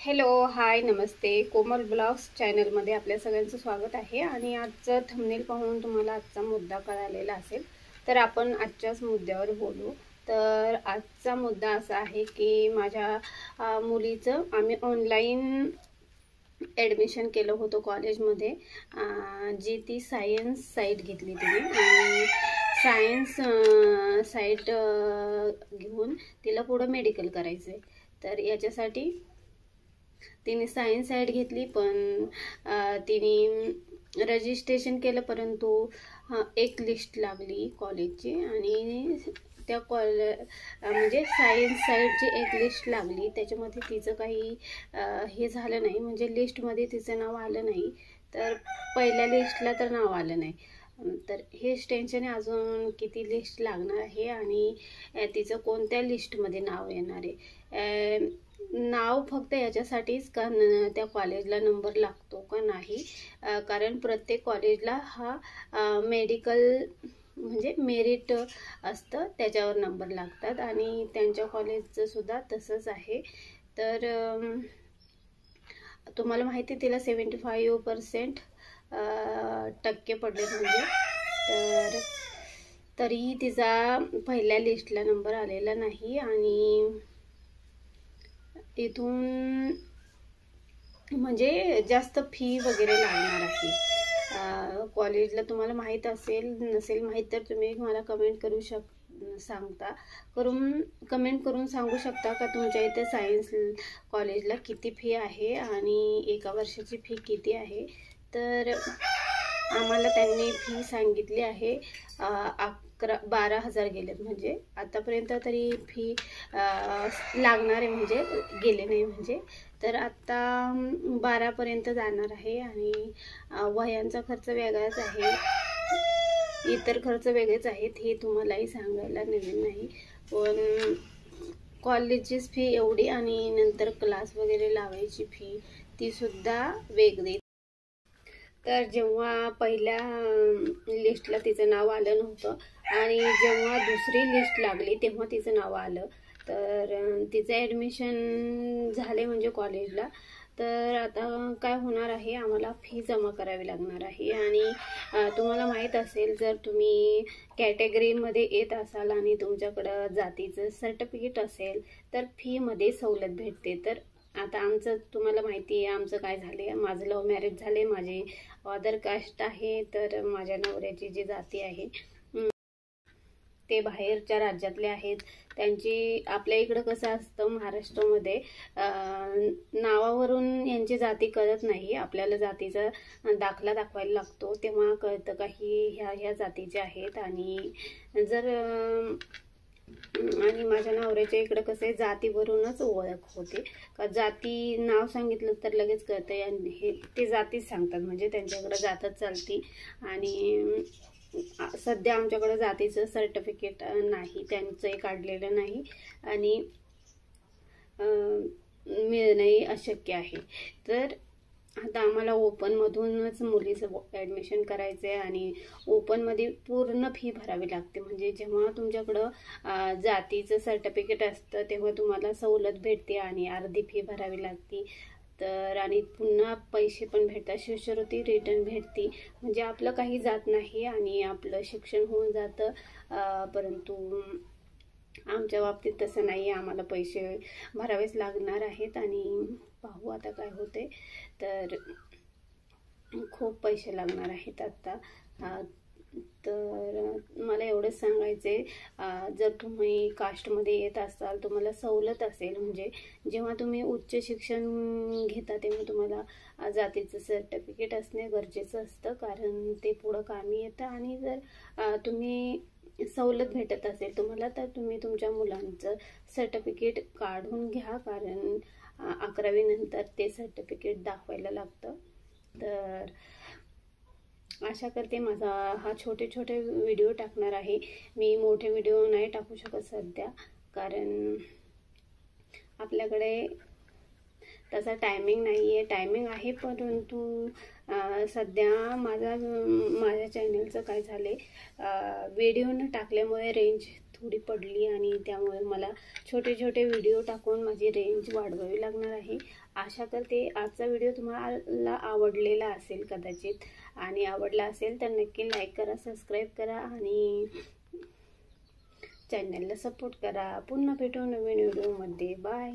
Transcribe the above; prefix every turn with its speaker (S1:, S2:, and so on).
S1: Hello hi नमस्ते कोमल blogs चॅनलमध्ये आपल्या सगळ्यांचं स्वागत आहे। आणि आजचं थंबनेल पाहून तुम्हाला आजचा मुद्दा कळालेला असेल, तर आपण आजच्याच मुद्द्यावर बोलू। तर आजचा मुद्दा असा आहे की माझ्या मुलीचं आम्ही ऑनलाईन ॲडमिशन केलं होतं कॉलेजमध्ये, जी ती सायन्स साईट घेतली तिने। आणि सायन्स साईट घेऊन तिला पुढं मेडिकल करायचं आहे। तर याच्यासाठी तिने सायन्स साईड घेतली, पण तिने रजिस्ट्रेशन केलं, परंतु एक लिस्ट लागली कॉलेजची आणि त्या म्हणजे सायन्स साईडची एक लिस्ट लागली, त्याच्यामध्ये तिचं काही हे झालं नाही, म्हणजे लिस्टमध्ये तिचं नाव आलं नाही। तर पहिल्या लिस्टला तर नाव आलं नाही, तर हेच टेन्शन आहे अजून किती लिस्ट लागणार आहे आणि तिचं कोणत्या लिस्टमध्ये नाव येणार आहे। नाव फक्त याच्यासाठीच का त्या कॉलेजला नंबर लागतो का नाही, कारण प्रत्येक कॉलेजला हा मेडिकल म्हणजे मेरिट असतं, त्याच्यावर नंबर लागतात आणि त्यांच्या कॉलेजचं सुद्धा तसंच आहे। तर तुम्हाला माहिती तिला 75% टक्के पडले, म्हणजे तर तरीही तिचा पहिल्या लिस्टला नंबर आलेला नाही आणि इथून म्हणजे जास्त फी वगैरे लागणार आहे कॉलेजला। तुम्हाला माहीत असेल, नसेल माहीत तर तुम्ही मला कमेंट करून सांगू शकता का तुमच्या इथे सायन्स कॉलेजला किती फी आहे आणि एका वर्षाची फी किती आहे। तर आम्हाला त्यांनी फी सांगितली आहे 12,000 गेलेत, म्हणजे आतापर्यंत तरी फी लागणार आहे, म्हणजे गेले नाही म्हणजे। तर आता 12पर्यंत जाणार आहे आणि वह्यांचा खर्च वेगळाच आहे, इतर खर्च वेगळेच आहेत, हे तुम्हालाही सांगायला नवीन नाही, पण कॉलेजचीच फी एवढी आणि नंतर क्लास वगैरे लावायची फी ती सुद्धा वेगळी। तर जेव्हा पहिल्या लिस्टला तिचं नाव आलं नव्हतं आणि जेव्हा दुसरी लिस्ट लागली तेव्हा तिचं नाव आलं, तर तिचं ॲडमिशन झाले म्हणजे कॉलेजला। तर आता काय होणार आहे, आम्हाला फी जमा करावी लागणार आहे। आणि तुम्हाला माहीत असेल, जर तुम्ही कॅटेगरीमध्ये येत असाल आणि तुमच्याकडं जातीचं सर्टिफिकेट असेल तर फीमध्ये सवलत भेटते। तर आता आमचं तुम्हाला माहिती आहे आमचं काय झाले, माझं लव्ह मॅरेज झाले, माझी अदर कास्ट आहे, तर माझ्या नवऱ्याची जी जाती आहे ते बाहेरच्या राज्यातले आहेत। त्यांची आपल्या इकडं कसं असतं महाराष्ट्रामध्ये नावावरून यांची जाती कळत नाही, आपल्याला जातीचा दाखला दाखवायला लागतो, तेव्हा कळतं का ही ह्या जातीचे आहेत। आणि जर आणि माझ्या नवऱ्याच्या इकडं कसं आहे जातीवरूनच ओळख होते, का जाती नाव सांगितलं तर लगेच कळतं आणि हे ते जातीच सांगतात, म्हणजे त्यांच्याकडं जातच चालती। आणि सध्या आमच्याकडं जातीचं सर्टिफिकेट नाही, त्यांचंही काढलेलं नाही आणि मिळणंही अशक्य आहे। तर आता आम्हाला ओपनमधूनच मुलीचं ॲडमिशन करायचं आहे आणि ओपनमध्ये पूर्ण फी भरावी लागते, म्हणजे जेव्हा तुमच्याकडं जातीचं सर्टिफिकेट असतं तेव्हा तुम्हाला सवलत भेटते आणि अर्धी फी भरावी लागते। तर आणि पुन्हा पैसे पण भेटतात, शिष्यवृत्ती रिटर्न भेटते, म्हणजे आपलं काही जात नाही आणि आपलं शिक्षण होऊन जातं। परंतु आमच्या बाबतीत तसं नाही, आम्हाला पैसे भरावेच लागणार आहेत आणि पाहू आता काय होते। तर खूप पैसे लागणार आहेत आता। तर मला एवढंच सांगायचं आहे, जर तुम्ही कास्टमध्ये येत असाल, तुम्हाला सवलत असेल, म्हणजे जेव्हा तुम्ही उच्च शिक्षण घेता तेव्हा तुम्हाला जातीचं सर्टिफिकेट असणे गरजेचं असतं, कारण ते पुढं कामी येतं। आणि जर तुम्ही सवलत भेटत असेल तुम्हाला, तर तुम्ही तुमच्या मुलांचं सर्टिफिकेट काढून घ्या, कारण 11वी नंतर ते सर्टिफिकेट दाखवायला लागतं। तर आशा करते माझा हा छोटे व्हिडिओ टाकणार आहे, मी मोठे व्हिडिओ नाही टाकू शकत सध्या, कारण आपल्याकडे तसा टायमिंग नाही आहे, टायमिंग आहे परंतु सध्या माझ्या चॅनलचं काय झाले, व्हिडिओ न टाकल्यामुळे रेंज थोडी पडली आणि त्यामुळे मला छोटे छोटे व्हिडिओ टाकून माझी रेंज वाढवावी लागणार आहे। आशा करते आजचा व्हिडिओ तुम्हाला आवडलेला असेल कदाचित, आणि आवडला असेल तर नक्की लाईक करा, सबस्क्राईब करा आणि चॅनलला सपोर्ट करा। पुन्हा भेटू नवीन व्हिडिओमध्ये। बाय।